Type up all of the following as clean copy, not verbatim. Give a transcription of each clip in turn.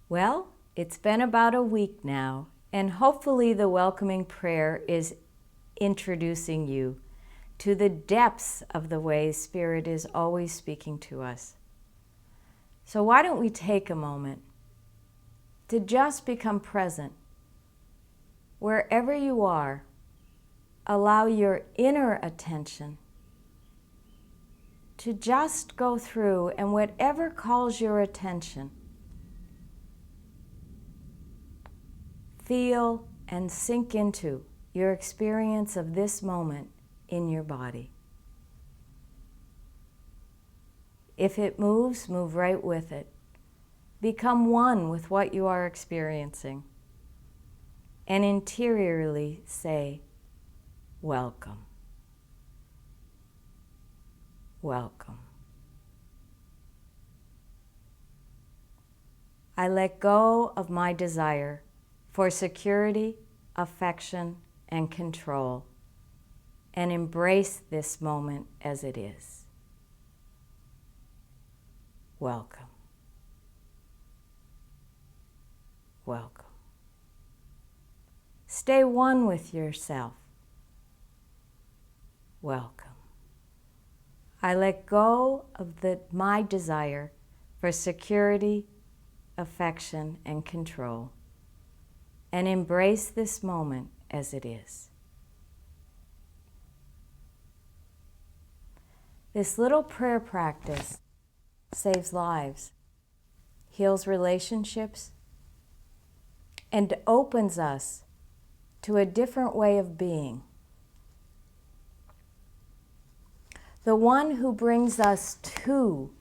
Well, it's been about a week now, and hopefully the welcoming prayer is introducing you to the depths of the way Spirit is always speaking to us. So why don't we take a moment to just become present. Wherever you are, allow your inner attention to just go through, and whatever calls your attention, feel and sink into your experience of this moment in your body. If it moves, move right with it. Become one with what you are experiencing, and interiorly say, welcome. Welcome. I let go of my desire for security, affection, and control, and embrace this moment as it is. Welcome. Welcome. Stay one with yourself. Welcome. I let go of my desire for security, affection, and control, and embrace this moment as it is. This little prayer practice saves lives, heals relationships, and opens us to a different way of being. The one who brings us to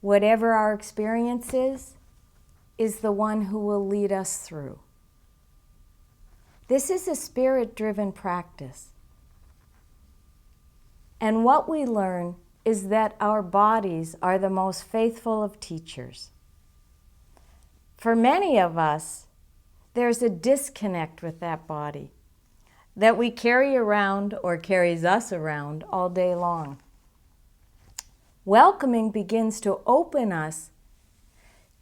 whatever our experience is the one who will lead us through. This is a spirit-driven practice. And what we learn is that our bodies are the most faithful of teachers. For many of us, there's a disconnect with that body that we carry around or carries us around all day long. Welcoming begins to open us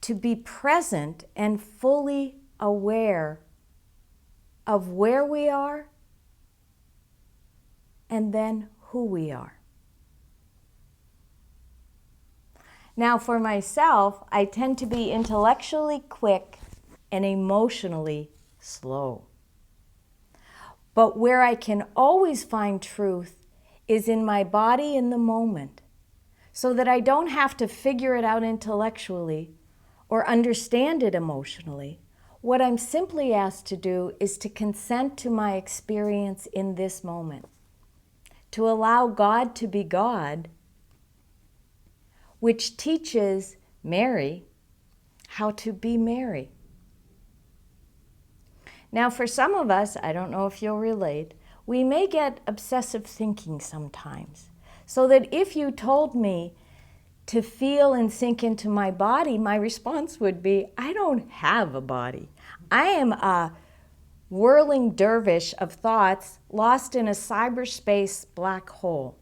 to be present and fully aware of where we are and then who we are. Now, for myself, I tend to be intellectually quick and emotionally slow. But where I can always find truth is in my body in the moment, so that I don't have to figure it out intellectually or understand it emotionally. What I'm simply asked to do is to consent to my experience in this moment, to allow God to be God, which teaches Mary how to be Mary. Now, for some of us, I don't know if you'll relate, we may get obsessive thinking sometimes. So that if you told me to feel and sink into my body, my response would be, I don't have a body. I am a whirling dervish of thoughts lost in a cyberspace black hole.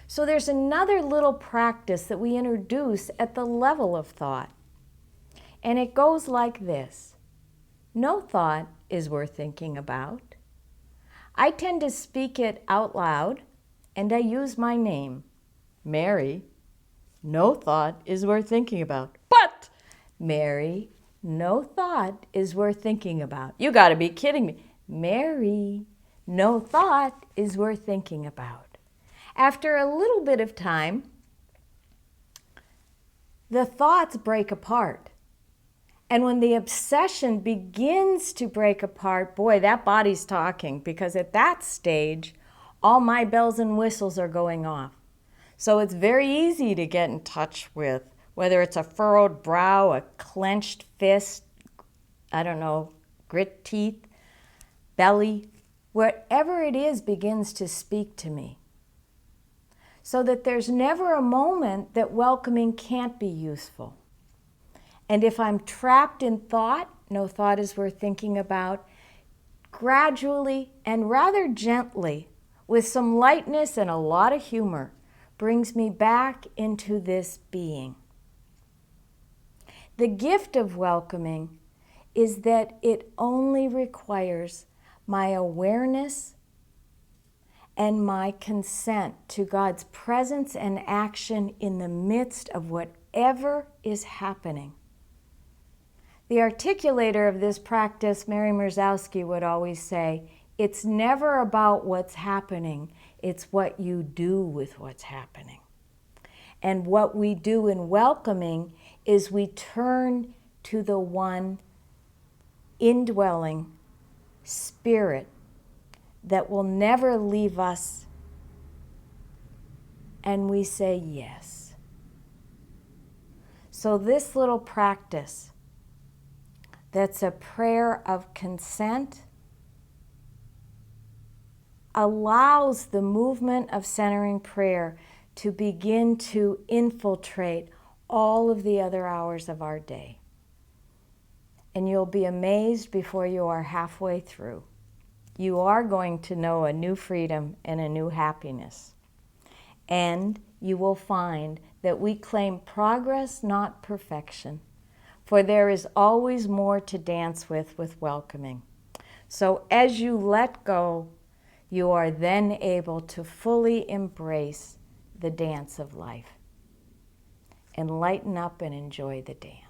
So there's another little practice that we introduce at the level of thought. And it goes like this. No thought is worth thinking about. I tend to speak it out loud, and I use my name, Mary. No thought is worth thinking about. But, Mary, no thought is worth thinking about. You got to be kidding me. Mary, no thought is worth thinking about. After a little bit of time, the thoughts break apart. And when the obsession begins to break apart, boy, that body's talking, because at that stage, all my bells and whistles are going off. So it's very easy to get in touch with, whether it's a furrowed brow, a clenched fist, grit teeth, belly, whatever it is begins to speak to me. So that there's never a moment that welcoming can't be useful. And if I'm trapped in thought, no thought is worth thinking about, gradually and rather gently, with some lightness and a lot of humor, brings me back into this being. The gift of welcoming is that it only requires my awareness and my consent to God's presence and action in the midst of whatever is happening. The articulator of this practice, Mary Merzowski, would always say, it's never about what's happening, it's what you do with what's happening. And what we do in welcoming is we turn to the one indwelling spirit that will never leave us, and we say yes. So this little practice, that's a prayer of consent, allows the movement of centering prayer to begin to infiltrate all of the other hours of our day. And you'll be amazed before you are halfway through. You are going to know a new freedom and a new happiness. And you will find that we claim progress, not perfection. For there is always more to dance with welcoming. So as you let go, you are then able to fully embrace the dance of life and lighten up and enjoy the dance.